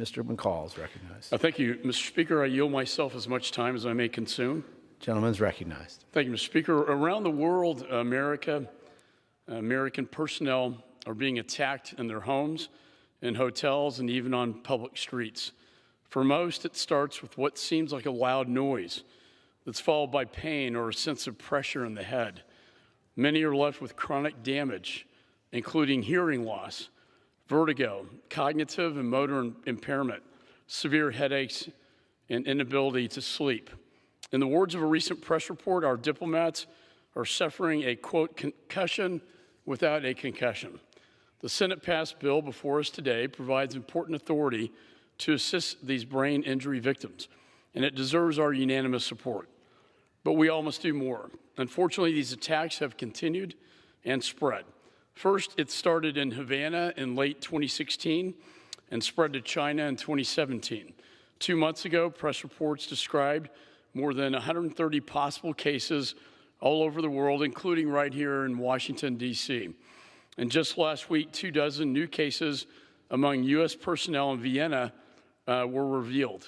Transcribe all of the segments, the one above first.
Mr. McCaul is recognized. Thank you, Mr. Speaker. I yield myself as much time as I may consume. Gentleman is recognized. Thank you, Mr. Speaker. Around the world, American personnel are being attacked in their homes, in hotels, and even on public streets. For most, it starts with what seems like a loud noise that's followed by pain or a sense of pressure in the head. Many are left with chronic damage, including hearing loss, vertigo, cognitive and motor impairment, severe headaches, and inability to sleep. In the words of a recent press report, our diplomats are suffering a, quote, concussion without a concussion. The Senate-passed bill before us today provides important authority to assist these brain injury victims, and it deserves our unanimous support. But we all must do more. Unfortunately, these attacks have continued and spread. First, it started in Havana in late 2016 and spread to China in 2017. 2 months ago, press reports described more than 130 possible cases all over the world, including right here in Washington, D.C. And just last week, 24 new cases among U.S. personnel in Vienna were revealed.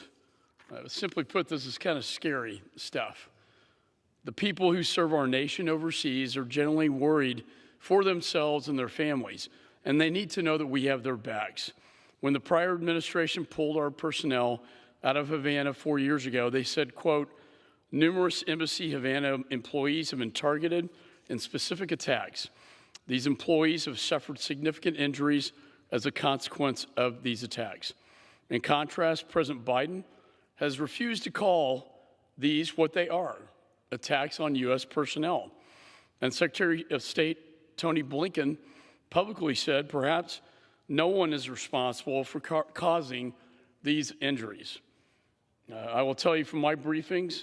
Simply put, this is kind of scary stuff. The people who serve our nation overseas are generally worried for themselves and their families, and they need to know that we have their backs. When the prior administration pulled our personnel out of Havana 4 years ago, they said, quote, numerous Embassy Havana employees have been targeted in specific attacks. These employees have suffered significant injuries as a consequence of these attacks. In contrast, President Biden has refused to call these what they are, attacks on U.S. personnel. And Secretary of State Tony Blinken publicly said perhaps no one is responsible for causing these injuries. I will tell you from my briefings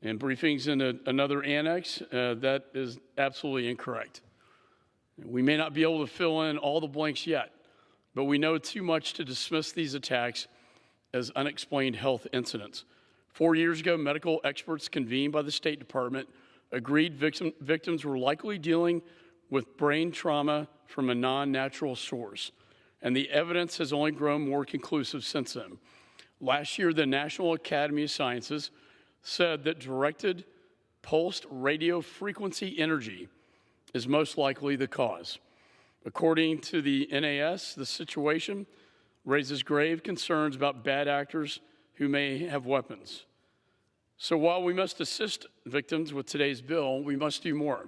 and briefings in another annex, that is absolutely incorrect. We may not be able to fill in all the blanks yet, but we know too much to dismiss these attacks as unexplained health incidents. 4 years ago, medical experts convened by the State Department agreed victims were likely dealing with brain trauma from a non-natural source, and the evidence has only grown more conclusive since then. Last year, the National Academy of Sciences said that directed pulsed radio frequency energy is most likely the cause. According to the NAS, the situation raises grave concerns about bad actors who may have weapons. So while we must assist victims with today's bill, we must do more.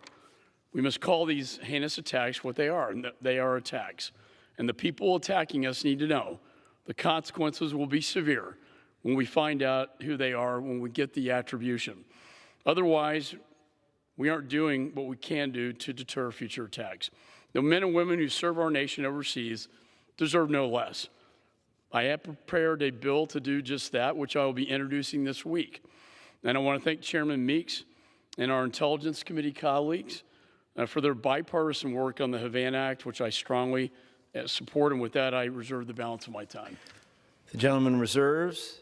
We must call these heinous attacks what they are, and they are attacks. And the people attacking us need to know the consequences will be severe when we find out who they are, when we get the attribution. Otherwise, we aren't doing what we can do to deter future attacks. The men and women who serve our nation overseas deserve no less. I have prepared a bill to do just that, which I will be introducing this week. And I want to thank Chairman Meeks and our Intelligence Committee colleagues for their bipartisan work on the Havana Act, which I strongly support. And with that, I reserve the balance of my time. The gentleman reserves.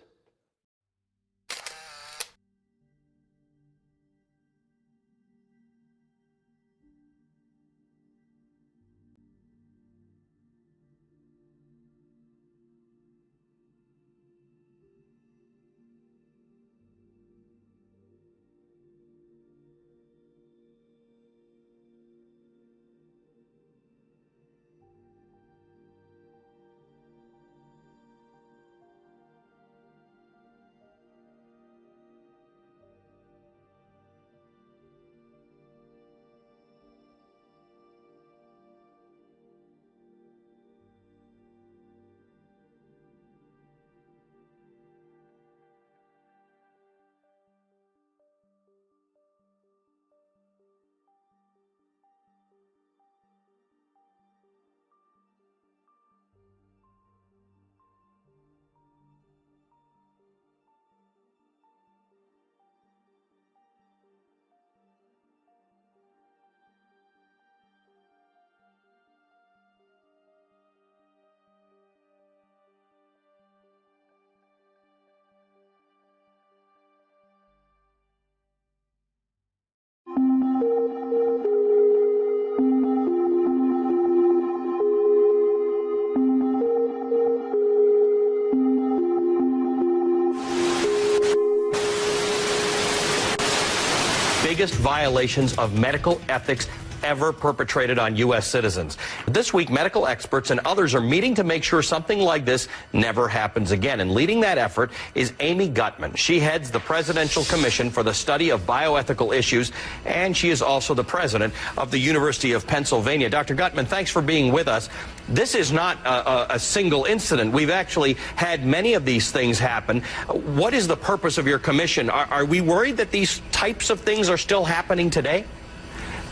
biggest violations of medical ethics ever perpetrated on U.S. citizens. This week, medical experts and others are meeting to make sure something like this never happens again. And leading that effort is Amy Gutmann. She heads the Presidential Commission for the Study of Bioethical Issues, and she is also the president of the University of Pennsylvania. Dr. Gutmann, thanks for being with us. This is not a single incident. We've actually had many of these things happen. What is the purpose of your commission? Are we worried that these types of things are still happening today?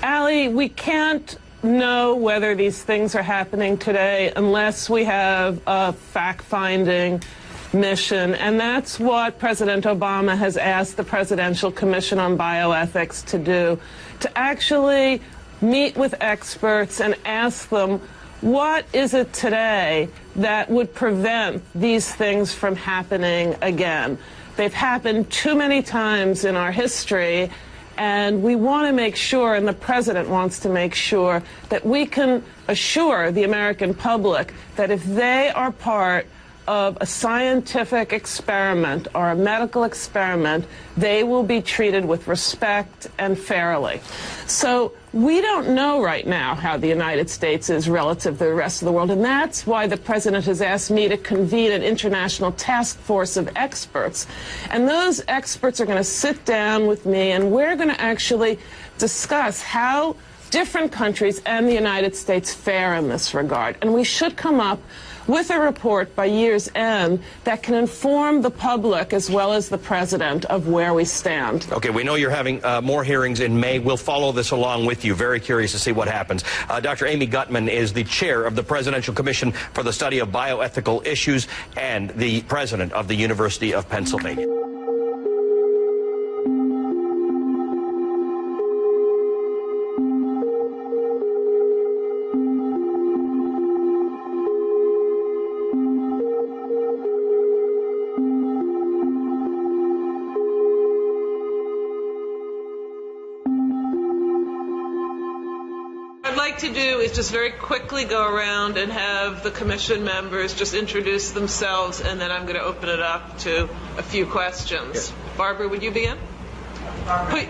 Allie, we can't know whether these things are happening today unless we have a fact-finding mission, and that's what President Obama has asked the Presidential Commission on Bioethics to do, to actually meet with experts and ask them, what is it today that would prevent these things from happening again? They've happened too many times in our history, and we want to make sure, and the president wants to make sure, that we can assure the American public that if they are part of a scientific experiment or a medical experiment, they will be treated with respect and fairly. So we don't know right now how the United States is relative to the rest of the world, and that's why the president has asked me to convene an international task force of experts. And those experts are going to sit down with me, and we're going to actually discuss how different countries and the United States fare in this regard. And we should come up with a report by year's end that can inform the public as well as the president of where we stand. Okay, we know you're having more hearings in May. We'll follow this along with you. Very curious to see what happens. Dr. Amy Gutmann is the chair of the Presidential Commission for the Study of Bioethical Issues and the president of the University of Pennsylvania. To do is just very quickly go around and have the commission members just introduce themselves, and then I'm going to open it up to a few questions. Yeah. Barbara, would you begin?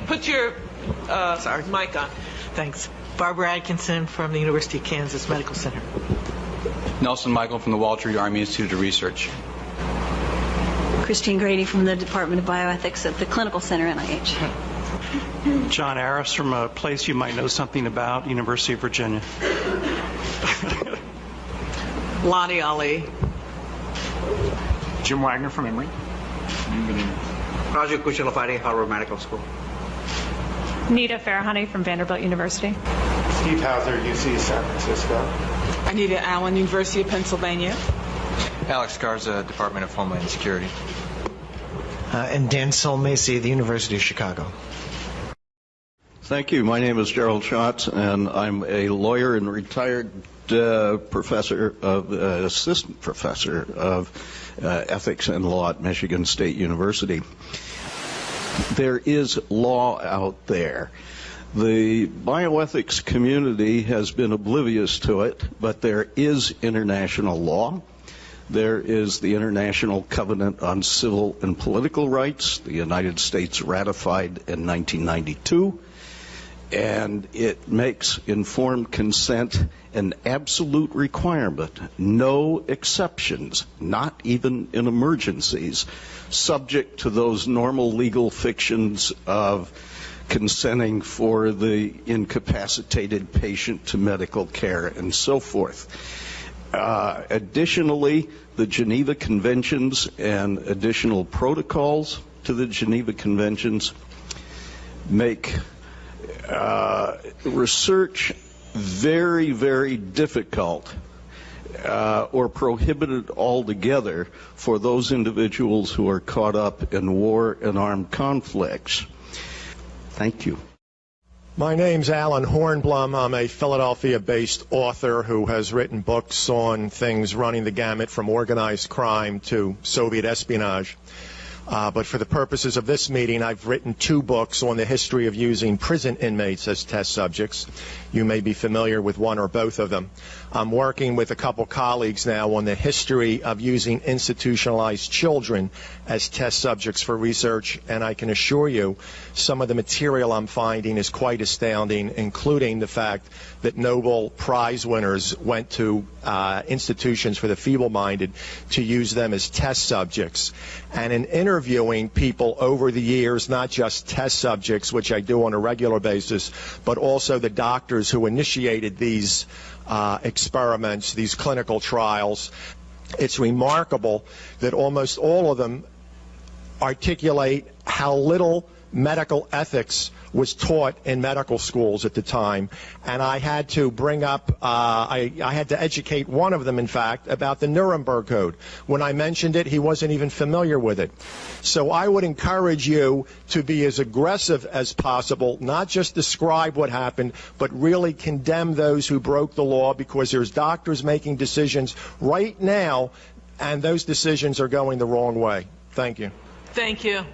Put your mic on. Thanks. Barbara Atkinson from the University of Kansas Medical Center. Nelson Michael from the Walter Reed Army Institute of Research. Christine Grady from the Department of Bioethics at the Clinical Center, NIH. John Harris from a place you might know something about, University of Virginia. Lonnie Ali. Jim Wagner from Emory. Raju Kuchalafari, Harvard Medical School. Nita Farahani from Vanderbilt University. Steve Hauser, UC San Francisco. Anita Allen, University of Pennsylvania. Alex Garza, Department of Homeland Security. And Dan Solmacy, the University of Chicago. Thank you. My name is Gerald Schatz, and I'm a lawyer and retired assistant professor of ethics and law at Michigan State University. There is law out there. The bioethics community has been oblivious to it, but there is international law. There is the International Covenant on Civil and Political Rights, the United States ratified in 1992, and it makes informed consent an absolute requirement, no exceptions, not even in emergencies, subject to those normal legal fictions of consenting for the incapacitated patient to medical care and so forth. Additionally, the Geneva Conventions and additional protocols to the Geneva Conventions make research very, very difficult or prohibited altogether for those individuals who are caught up in war and armed conflicts. Thank you. My name's Alan Hornblum. I'm a Philadelphia-based author who has written books on things running the gamut from organized crime to Soviet espionage. But for the purposes of this meeting, I've written 2 books on the history of using prison inmates as test subjects. You may be familiar with one or both of them. I'm working with a couple colleagues now on the history of using institutionalized children as test subjects for research, and I can assure you some of the material I'm finding is quite astounding, including the fact that Nobel Prize winners went to institutions for the feeble-minded to use them as test subjects. And in interviewing people over the years, not just test subjects, which I do on a regular basis, but also the doctors who initiated these experiments, these clinical trials, it's remarkable that almost all of them articulate how little medical ethics was taught in medical schools at the time. And I had to bring up, I had to educate one of them, in fact, about the Nuremberg Code. When I mentioned it, he wasn't even familiar with it. So I would encourage you to be as aggressive as possible, not just describe what happened, but really condemn those who broke the law, because there's doctors making decisions right now, and those decisions are going the wrong way. Thank you. Thank you.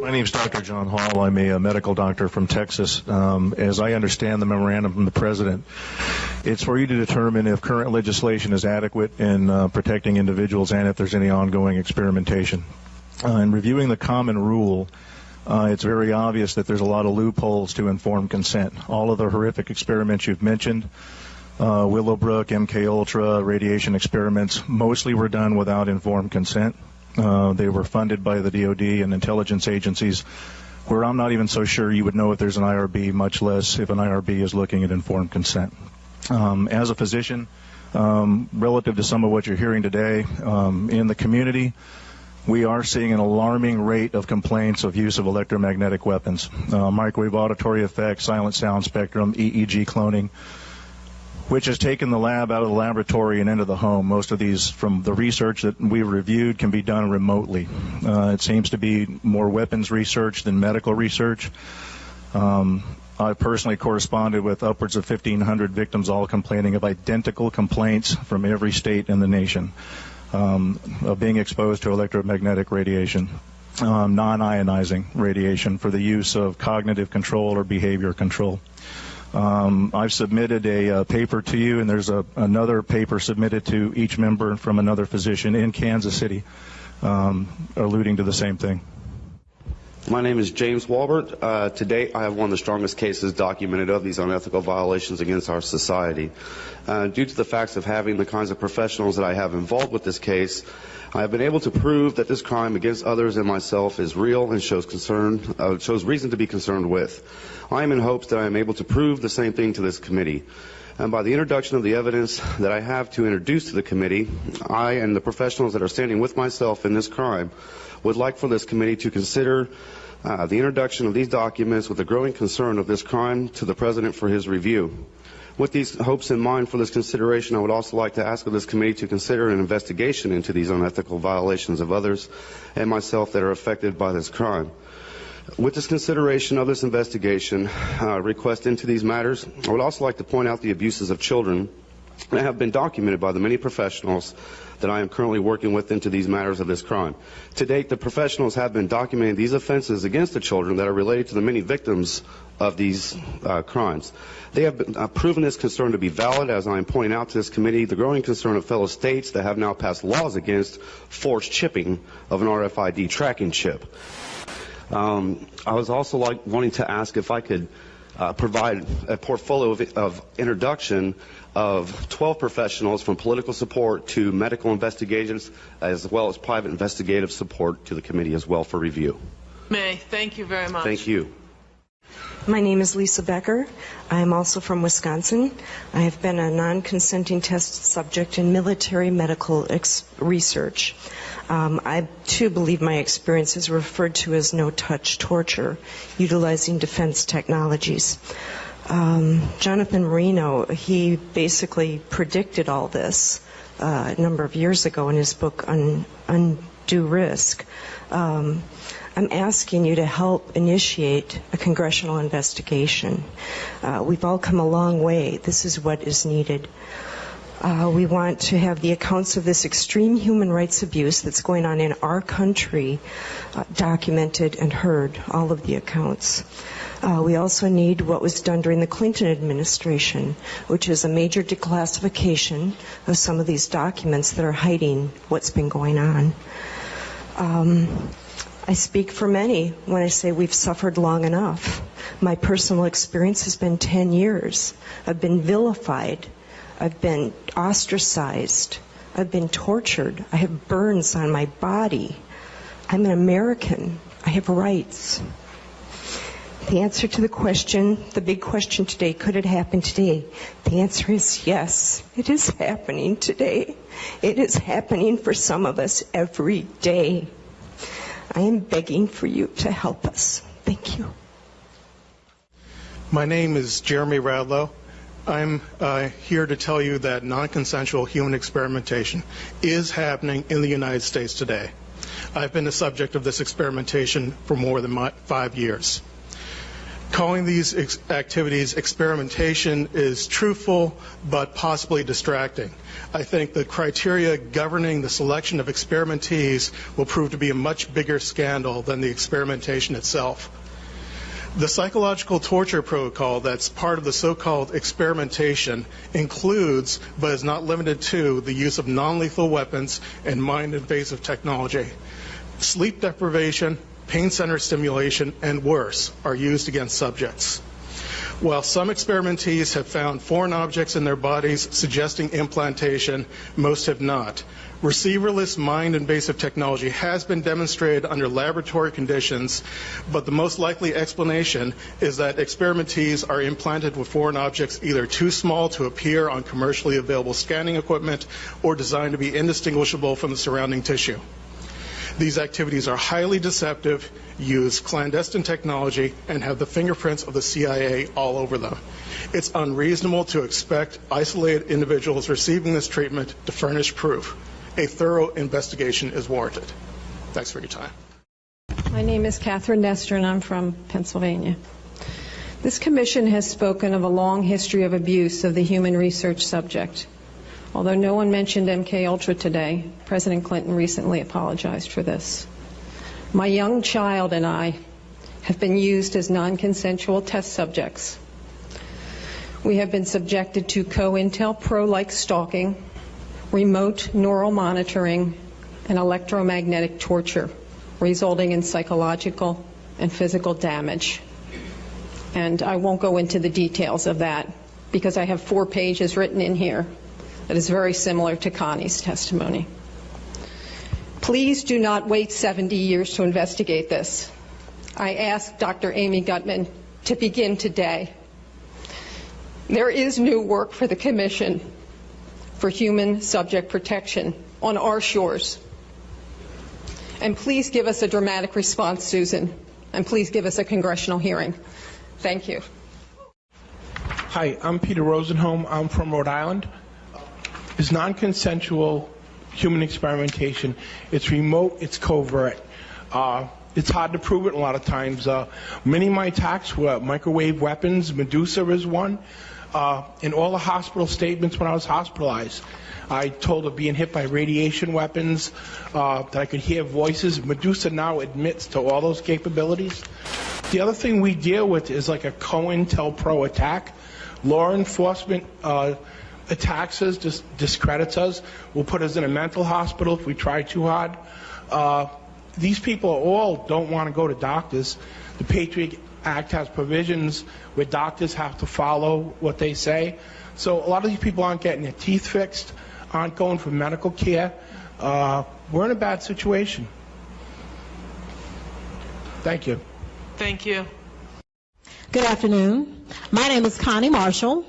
My name is Dr. John Hall. I'm a medical doctor from Texas. As I understand the memorandum from the President, it's for you to determine if current legislation is adequate in protecting individuals and if there's any ongoing experimentation. In reviewing the common rule, it's very obvious that there's a lot of loopholes to informed consent. All of the horrific experiments you've mentioned, Willowbrook, MKUltra, radiation experiments, mostly were done without informed consent. They were funded by the DOD and intelligence agencies, where I'm not even so sure you would know if there's an IRB, much less if an IRB is looking at informed consent. As a physician, relative to some of what you're hearing today, in the community, we are seeing an alarming rate of complaints of use of electromagnetic weapons, microwave auditory effects, silent sound spectrum, EEG cloning, which has taken the lab out of the laboratory and into the home. Most of these, from the research that we've reviewed, can be done remotely. It seems to be more weapons research than medical research. I personally corresponded with upwards of 1,500 victims, all complaining of identical complaints from every state in the nation of being exposed to electromagnetic radiation, non-ionizing radiation for the use of cognitive control or behavior control. I've submitted a paper to you, and there's another paper submitted to each member from another physician in Kansas City, alluding to the same thing. My name is James Walbert. To date, I have one of the strongest cases documented of these unethical violations against our society. Due to the facts of having the kinds of professionals that I have involved with this case, I have been able to prove that this crime against others and myself is real and shows reason to be concerned with. I am in hopes that I am able to prove the same thing to this committee. And by the introduction of the evidence that I have to introduce to the committee, I and the professionals that are standing with myself in this crime would like for this committee to consider the introduction of these documents with the growing concern of this crime to the President for his review. With these hopes in mind for this consideration, I would also like to ask of this committee to consider an investigation into these unethical violations of others and myself that are affected by this crime. With this consideration of this investigation request into these matters, I would also like to point out the abuses of children that have been documented by the many professionals that I am currently working with into these matters of this crime. To date, the professionals have been documenting these offenses against the children that are related to the many victims of these crimes. They have been, proven this concern to be valid, as I am pointing out to this committee, the growing concern of fellow states that have now passed laws against forced chipping of an RFID tracking chip. I was also wanting to ask if I could provide a portfolio of introduction of 12 professionals from political support to medical investigations, as well as private investigative support to the committee as well for review. May, thank you very much. Thank you. My name is Lisa Becker. I am also from Wisconsin. I have been a non-consenting test subject in military medical research. I, too, believe my experience is referred to as no-touch torture, utilizing defense technologies. Jonathan Moreno, he basically predicted all this a number of years ago in his book Undue Risk. I'm asking you to help initiate a congressional investigation. We've all come a long way. This is what is needed. We want to have the accounts of this extreme human rights abuse that's going on in our country documented and heard, all of the accounts. We also need what was done during the Clinton administration, which is a major declassification of some of these documents that are hiding what's been going on. I speak for many when I say we've suffered long enough. My personal experience has been 10 years. I've been vilified. I've been ostracized. I've been tortured. I have burns on my body. I'm an American. I have rights. The answer to the question, the big question today, could it happen today? The answer is yes. It is happening today. It is happening for some of us every day. I am begging for you to help us. Thank you. My name is Jeremy Radlow. I'm here to tell you that non-consensual human experimentation is happening in the United States today. I've been the subject of this experimentation for more than 5 years. Calling these activities experimentation is truthful but possibly distracting. I think the criteria governing the selection of experimentees will prove to be a much bigger scandal than the experimentation itself. The psychological torture protocol that's part of the so-called experimentation includes, but is not limited to, the use of non-lethal weapons and mind-invasive technology. Sleep deprivation, pain center stimulation, and worse are used against subjects. While some experimentees have found foreign objects in their bodies suggesting implantation, most have not. Receiverless mind-invasive technology has been demonstrated under laboratory conditions, but the most likely explanation is that experimentees are implanted with foreign objects either too small to appear on commercially available scanning equipment or designed to be indistinguishable from the surrounding tissue. These activities are highly deceptive, use clandestine technology, and have the fingerprints of the CIA all over them. It's unreasonable to expect isolated individuals receiving this treatment to furnish proof. A thorough investigation is warranted. Thanks for your time. My name is Catherine Nestor, and I'm from Pennsylvania. This commission has spoken of a long history of abuse of the human research subject. Although no one mentioned MKUltra today, President Clinton recently apologized for this. My young child and I have been used as non-consensual test subjects. We have been subjected to COINTELPRO-like stalking, remote neural monitoring, and electromagnetic torture, resulting in psychological and physical damage. And I won't go into the details of that because I have 4 pages written in here that is very similar to Connie's testimony. Please do not wait 70 years to investigate this. I ask Dr. Amy Gutman to begin today. There is new work for the Commission for Human Subject Protection on our shores. And please give us a dramatic response, Susan, and please give us a congressional hearing. Thank you. Hi, I'm Peter Rosenholm. I'm from Rhode Island. It's non-consensual human experimentation. It's remote, it's covert. It's hard to prove it a lot of times. Many of my attacks were microwave weapons. Medusa is one. In all the hospital statements when I was hospitalized, I told of being hit by radiation weapons, that I could hear voices. Medusa now admits to all those capabilities. The other thing we deal with is like a COINTELPRO attack. Law enforcement attacks us, just discredits us, will put us in a mental hospital if we try too hard. These people all don't want to go to doctors. The Patriot Act has provisions where doctors have to follow what they say. So a lot of these people aren't getting their teeth fixed, aren't going for medical care. We're in a bad situation. Thank you. Thank you. Good afternoon. My name is Connie Marshall.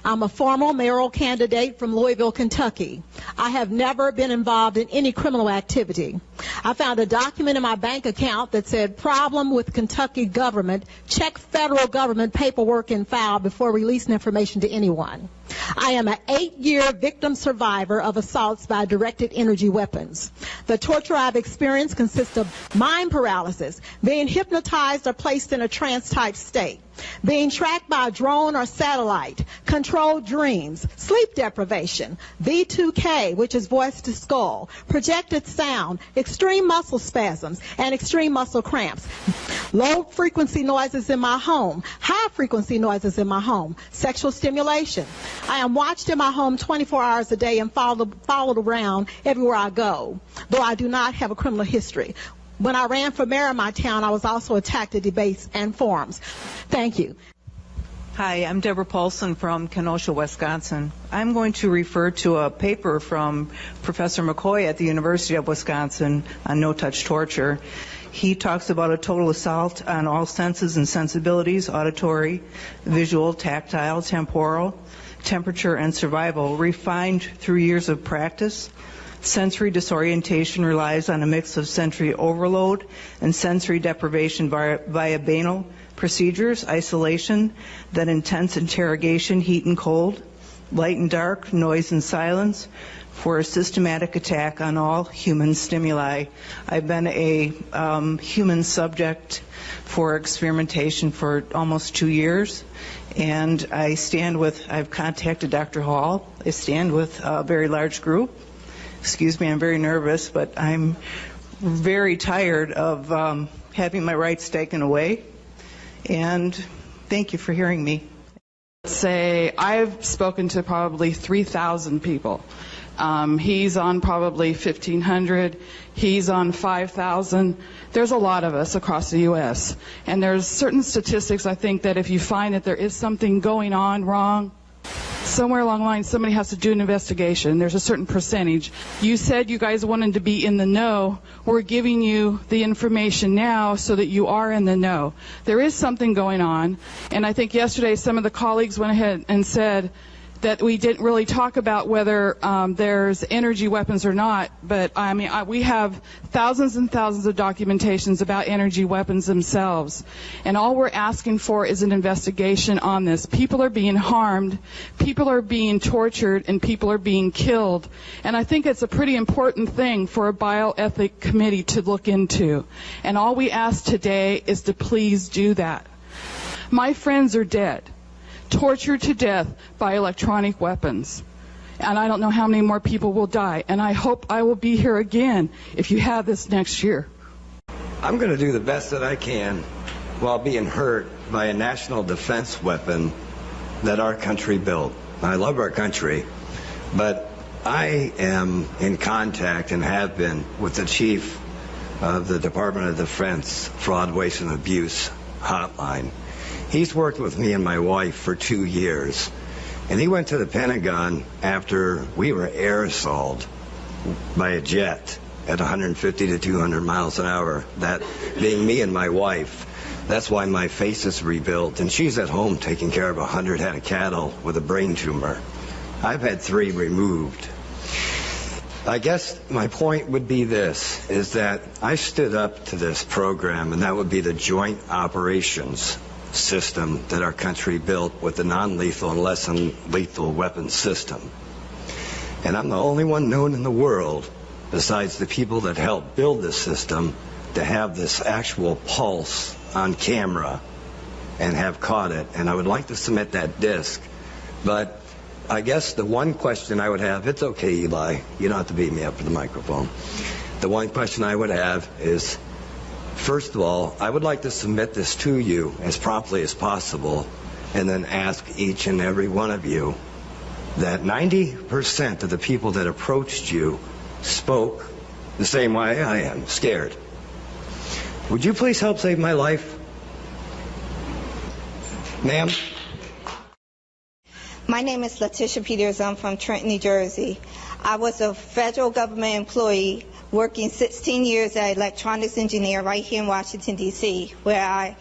I'm a former mayoral candidate from Louisville, Kentucky. I have never been involved in any criminal activity. I found a document in my bank account that said, problem with Kentucky government, check federal government paperwork and file before releasing information to anyone. I am an 8-year victim survivor of assaults by directed energy weapons. The torture I've experienced consists of mind paralysis, being hypnotized or placed in a trance-type state. being tracked by a drone or satellite, controlled dreams, sleep deprivation, V2K, which is voice to skull, projected sound, extreme muscle spasms, and extreme muscle cramps, low frequency noises in my home, high frequency noises in my home, sexual stimulation. I am watched in my home 24 hours a day and followed around everywhere I go, though I do not have a criminal history. When I ran for mayor of my town, I was also attacked at debates and forums. Thank you. Hi, I'm Deborah Paulson from Kenosha, Wisconsin. I'm going to refer to a paper from Professor McCoy at the University of Wisconsin on no-touch torture. He talks about a total assault on all senses and sensibilities, auditory, visual, tactile, temporal, temperature, and survival, refined through years of practice. Sensory disorientation relies on a mix of sensory overload and sensory deprivation via banal procedures, isolation, then intense interrogation, heat and cold, light and dark, noise and silence, for a systematic attack on all human stimuli. I've been a human subject for experimentation for almost 2 years, and I've contacted Dr. Hall. I stand with a very large group. Excuse me, I'm very nervous, but I'm very tired of having my rights taken away. And thank you for hearing me. I've spoken to probably 3,000 people. He's on probably 1,500. He's on 5,000. There's a lot of us across the U.S. And there's certain statistics, I think, that if you find that there is something going on wrong, somewhere along the line somebody has to do an investigation. There's a certain percentage. You said you guys wanted to be in the know. We're giving you the information now so that you are in the know. There is something going on, and I think yesterday some of the colleagues went ahead and said that we didn't really talk about whether there's energy weapons or not, but I mean, we have thousands and thousands of documentations about energy weapons themselves, and all we're asking for is an investigation on this. People are being harmed, people are being tortured, and people are being killed, and I think it's a pretty important thing for a bioethic committee to look into, and all we ask today is to please do that. My friends are dead, tortured to death by electronic weapons. And I don't know how many more people will die. And I hope I will be here again if you have this next year. I'm going to do the best that I can while being hurt by a national defense weapon that our country built. I love our country, but I am in contact and have been with the chief of the Department of Defense Fraud, Waste, and Abuse hotline. He's worked with me and my wife for 2 years, and he went to the Pentagon after we were air assaulted by a jet at 150 to 200 miles an hour, that being me and my wife. That's why my face is rebuilt, and she's at home taking care of 100 head of cattle with a brain tumor. I've had 3 removed. I guess my point would be this, is that I stood up to this program, and that would be the Joint Operations System that our country built with the non-lethal and less than lethal weapons system. And I'm the only one known in the world, besides the people that helped build this system, to have this actual pulse on camera and have caught it. And I would like to submit that disc. But I guess the one question I would have, it's okay, Eli, you don't have to beat me up for the microphone. The one question I would have is, first of all, I would like to submit this to you as promptly as possible, and then ask each and every one of you that 90% of the people that approached you spoke the same way I am, scared. Would you please help save my life? Ma'am? My name is Letitia Peters. I'm from Trenton, New Jersey. I was a federal government employee working 16 years as an electronics engineer right here in Washington, D.C., where I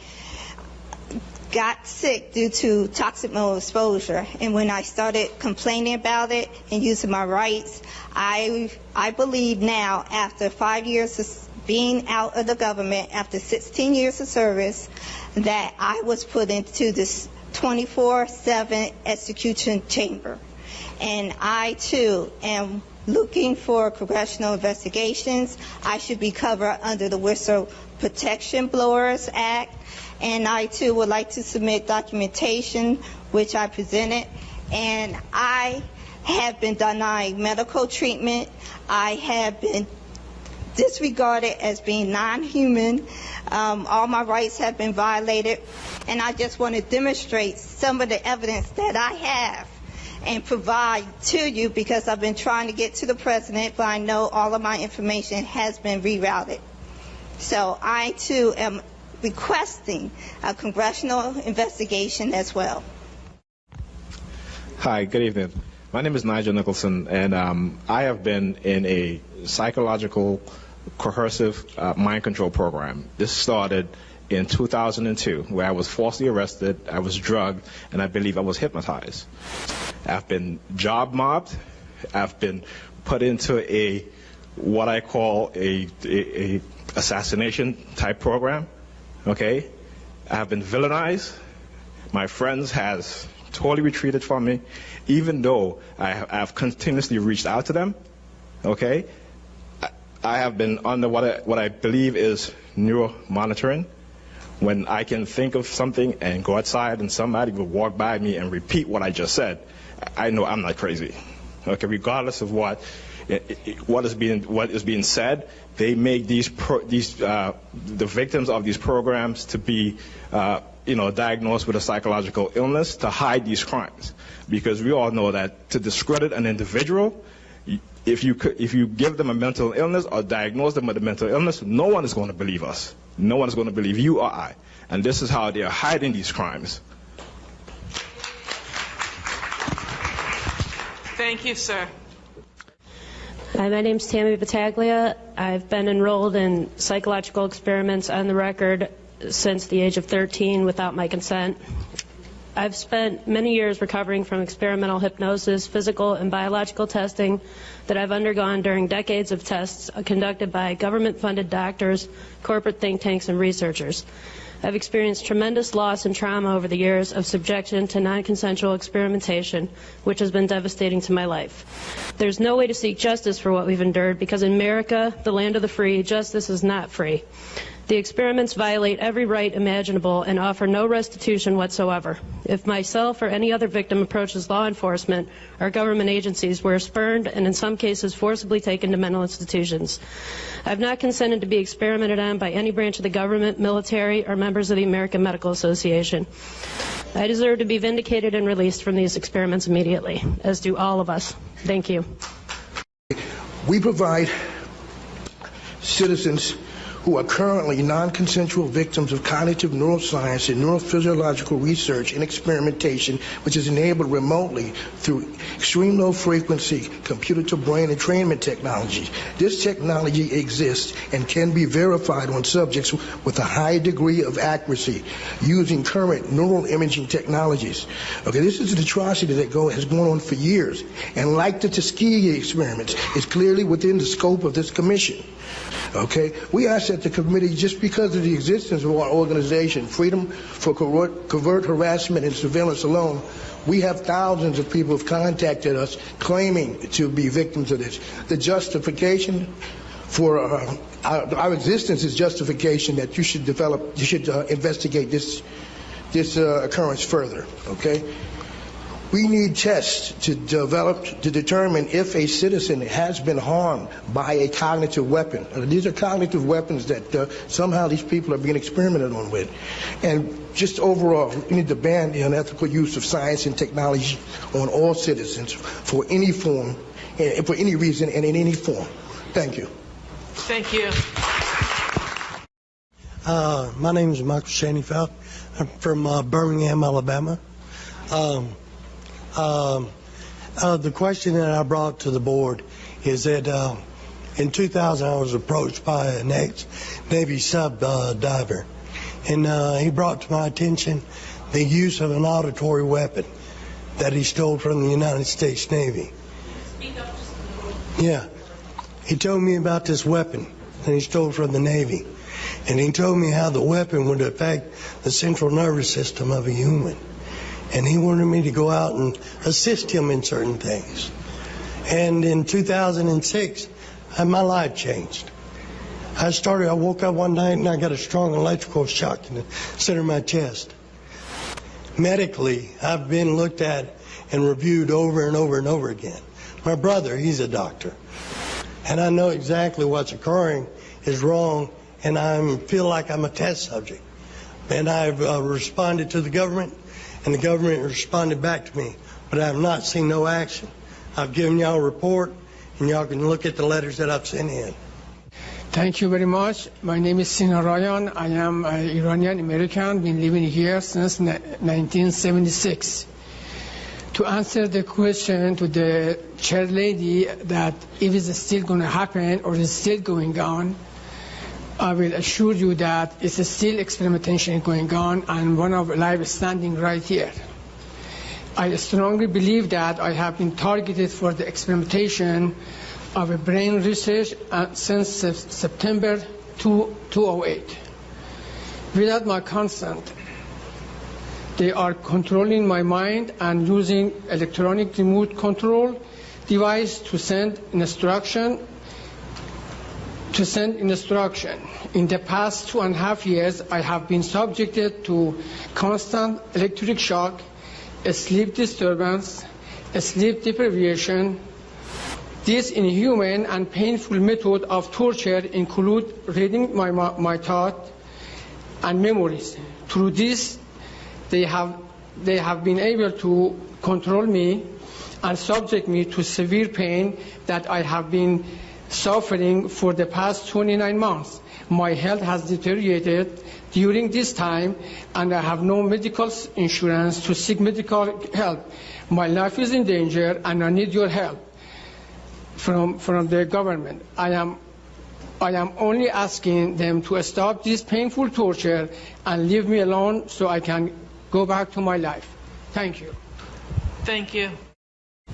got sick due to toxic mold exposure. And when I started complaining about it and using my rights, I believe now, after 5 years of being out of the government, after 16 years of service, that I was put into this 24/7 execution chamber. And I, too, am looking for congressional investigations. I should be covered under the Protection Blowers Act, and I too would like to submit documentation which I presented. And I have been denied medical treatment. I have been disregarded as being non-human. All my rights have been violated, and I just want to demonstrate some of the evidence that I have and provide to you, because I've been trying to get to the president, but I know all of my information has been rerouted. So I too am requesting a congressional investigation as well. Hi, good evening. My name is Nigel Nicholson, and I have been in a psychological coercive mind control program. This started in 2002, where I was falsely arrested, I was drugged, and I believe I was hypnotized. I've been job mobbed. I've been put into a what I call a assassination type program. Okay, I've been villainized. My friends has totally retreated from me, even though I've continuously reached out to them. Okay, I have been under what I believe is neuro monitoring. When I can think of something and go outside and somebody will walk by me and repeat what I just said, I know I'm not crazy. Okay, regardless of what is being said, they make the victims of these programs to be diagnosed with a psychological illness to hide these crimes, because we all know that to discredit an individual, if you give them a mental illness or diagnose them with a mental illness, no one is going to believe us. No one is going to believe you or I. And this is how they are hiding these crimes. Thank you, sir. Hi, my name's Tammy Battaglia. I've been enrolled in psychological experiments on the record since the age of 13 without my consent. I've spent many years recovering from experimental hypnosis, physical and biological testing that I've undergone during decades of tests conducted by government-funded doctors, corporate think tanks, and researchers. I've experienced tremendous loss and trauma over the years of subjection to non-consensual experimentation, which has been devastating to my life. There's no way to seek justice for what we've endured, because in America, the land of the free, justice is not free. The experiments violate every right imaginable and offer no restitution whatsoever. If myself or any other victim approaches law enforcement or government agencies, we're spurned and in some cases forcibly taken to mental institutions. I've not consented to be experimented on by any branch of the government, military, or members of the American Medical Association. I deserve to be vindicated and released from these experiments immediately, as do all of us. Thank you. We provide citizens who are currently non-consensual victims of cognitive neuroscience and neurophysiological research and experimentation, which is enabled remotely through extreme low-frequency computer-to-brain entrainment technology. This technology exists and can be verified on subjects with a high degree of accuracy using current neural imaging technologies. Okay, this is an atrocity that has gone on for years, and like the Tuskegee experiments, is clearly within the scope of this commission. Okay, we ask that the committee, just because of the existence of our organization, Freedom for Covert Harassment and Surveillance alone, we have thousands of people who have contacted us claiming to be victims of this. The justification for our existence is justification that you should investigate this occurrence further. Okay. We need tests to determine if a citizen has been harmed by a cognitive weapon. These are cognitive weapons that somehow these people are being experimented on with. And just overall, we need to ban the unethical use of science and technology on all citizens for any form, for any reason, and in any form. Thank you. Thank you. My name is Michael Shaneyfeld. I'm from Birmingham, Alabama. The question that I brought to the board is that in 2000 I was approached by an ex-Navy sub diver, and he brought to my attention the use of an auditory weapon that he stole from the United States Navy. Yeah, he told me about this weapon that he stole from the Navy, and he told me how the weapon would affect the central nervous system of a human. And he wanted me to go out and assist him in certain things. And in 2006, my life changed. I woke up one night and I got a strong electrical shock in the center of my chest. Medically, I've been looked at and reviewed over and over and over again. My brother, he's a doctor. And I know exactly what's occurring is wrong, and I feel like I'm a test subject. And I've responded to the government, and the government responded back to me. But I have not seen no action. I've given y'all a report, and y'all can look at the letters that I've sent in. Thank you very much. My name is Sina Rayan. I am an Iranian American, been living here since 1976. To answer the question to the chair lady that if it's still going to happen or is still going on, I will assure you that it's still experimentation going on, and one of live standing right here. I strongly believe that I have been targeted for the experimentation of a brain research since September 2008. Without my consent, they are controlling my mind and using electronic remote control device to send instruction. In the past 2.5 years, I have been subjected to constant electric shock, sleep disturbance, sleep deprivation. This inhuman and painful method of torture include reading my thoughts and memories. Through this, they have been able to control me and subject me to severe pain that I have been suffering for the past 29 months. My health has deteriorated during this time, and I have no medical insurance to seek medical help. My life is in danger, and I need your help from the government. I am only asking them to stop this painful torture and leave me alone so I can go back to my life. Thank you. Thank you.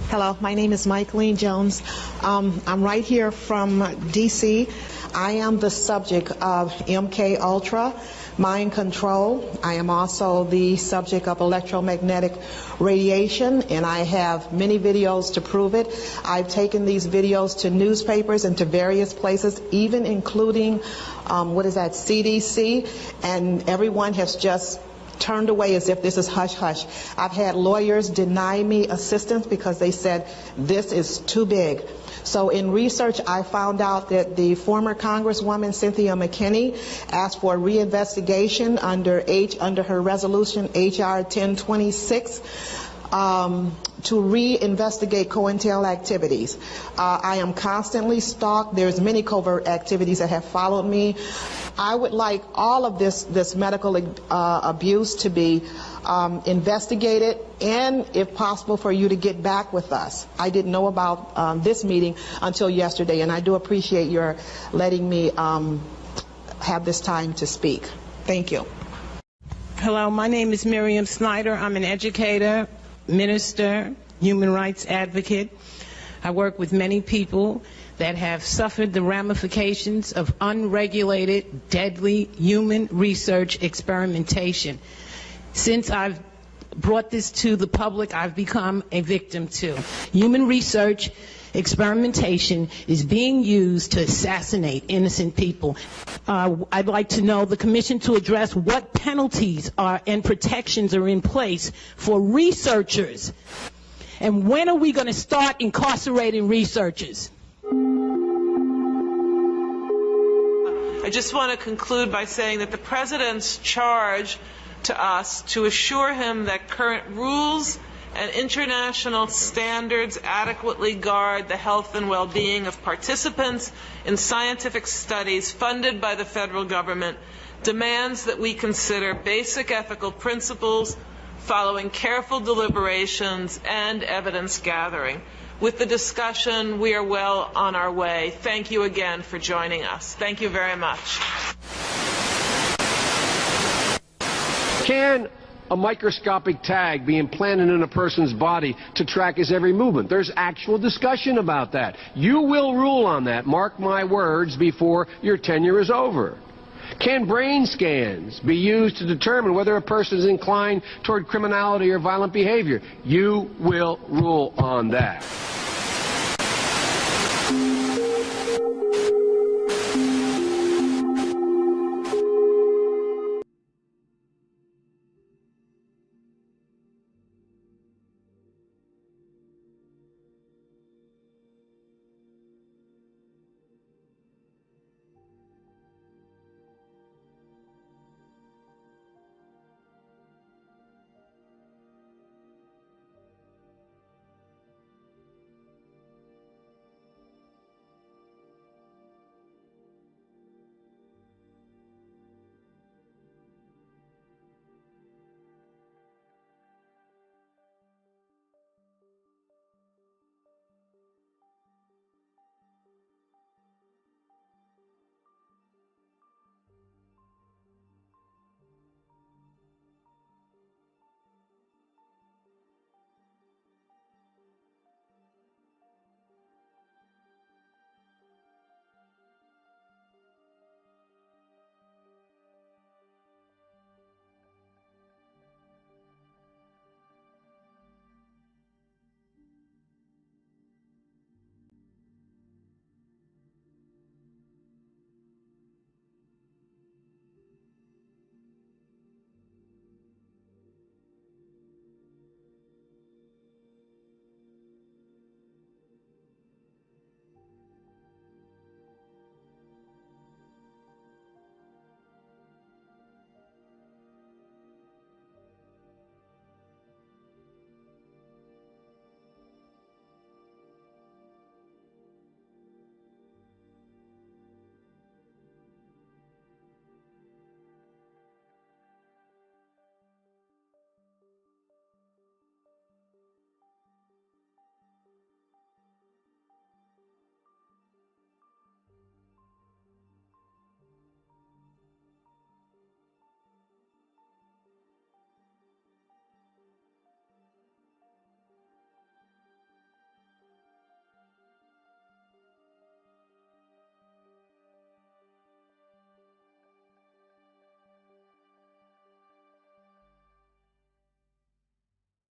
Hello, my name is Michaeline Jones. I'm right here from D.C. I am the subject of MK Ultra, mind control. I am also the subject of electromagnetic radiation, and I have many videos to prove it. I've taken these videos to newspapers and to various places, even including, CDC, and everyone has just turned away as if this is hush-hush. I've had lawyers deny me assistance because they said this is too big. So in research, I found out that the former Congresswoman Cynthia McKinney asked for a reinvestigation under her resolution HR 1026 to reinvestigate COINTEL activities. I am constantly stalked. There's many covert activities that have followed me. I would like all of this medical abuse to be investigated, and if possible for you to get back with us. I didn't know about this meeting until yesterday, and I do appreciate your letting me have this time to speak. Thank you. Hello, my name is Miriam Snyder. I'm an educator, minister, human rights advocate. I work with many people that have suffered the ramifications of unregulated, deadly human research experimentation. Since I've brought this to the public, I've become a victim too. Human research experimentation is being used to assassinate innocent people. I'd like to know the Commission to address what penalties and protections are in place for researchers, and when are we going to start incarcerating researchers? I just want to conclude by saying that the President's charge to us to assure him that current rules and international standards adequately guard the health and well-being of participants in scientific studies funded by the federal government demands that we consider basic ethical principles following careful deliberations and evidence gathering. With the discussion, we are well on our way. Thank you again for joining us. Thank you very much. Can a microscopic tag be implanted in a person's body to track his every movement? There's actual discussion about that. You will rule on that, mark my words, before your tenure is over. Can brain scans be used to determine whether a person is inclined toward criminality or violent behavior? You will rule on that.